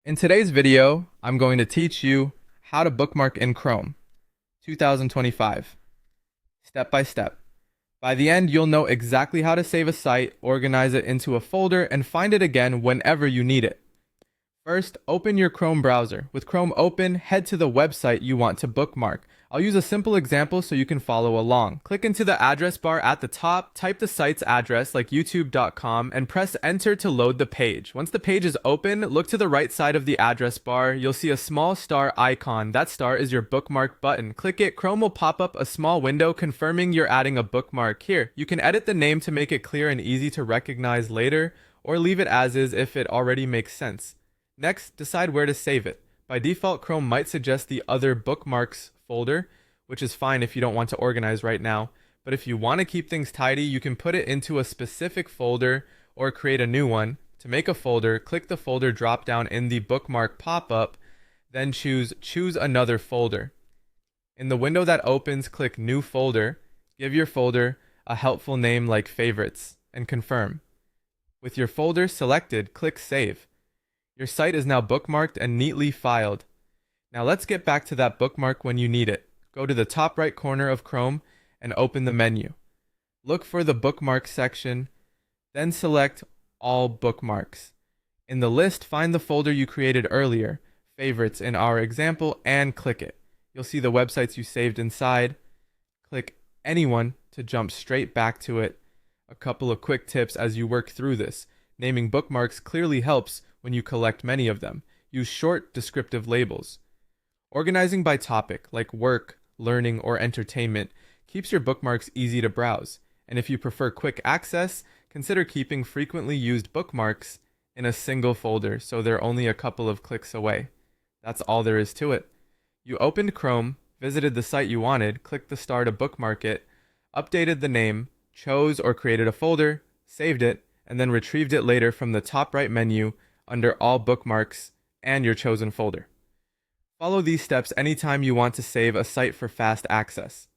In today's video, I'm going to teach you how to bookmark in Chrome 2025, step by step. By the end, you'll know exactly how to save a site, organize it into a folder, and find it again whenever you need it. First, open your Chrome browser. With Chrome open, head to the website you want to bookmark. I'll use a simple example so you can follow along. Click into the address bar at the top, type the site's address like youtube.com, and press enter to load the page. Once the page is open, look to the right side of the address bar. You'll see a small star icon. That star is your bookmark button. Click it. Chrome will pop up a small window confirming you're adding a bookmark. Here, you can edit the name to make it clear and easy to recognize later, or leave it as is if it already makes sense. Next, decide where to save it. By default, Chrome might suggest the other bookmarks folder, which is fine if you don't want to organize right now. But if you want to keep things tidy, you can put it into a specific folder or create a new one. To make a folder, click the folder drop-down in the bookmark pop-up, then choose another folder. In the window that opens, click New Folder. Give your folder a helpful name like Favorites, and confirm. With your folder selected, click Save. Your site is now bookmarked and neatly filed. Now let's get back to that bookmark when you need it. Go to the top right corner of Chrome and open the menu. Look for the Bookmarks section, then select All Bookmarks. In the list, find the folder you created earlier, Favorites in our example, and click it. You'll see the websites you saved inside. Click Anyone to jump straight back to it. A couple of quick tips as you work through this. Naming bookmarks clearly helps when you collect many of them. Use short, descriptive labels. Organizing by topic, like work, learning, or entertainment, keeps your bookmarks easy to browse. And if you prefer quick access, consider keeping frequently used bookmarks in a single folder so they're only a couple of clicks away. That's all there is to it. You opened Chrome, visited the site you wanted, clicked the star to bookmark it, updated the name, chose or created a folder, saved it, and then retrieved it later from the top right menu under All Bookmarks and your chosen folder. Follow these steps anytime you want to save a site for fast access.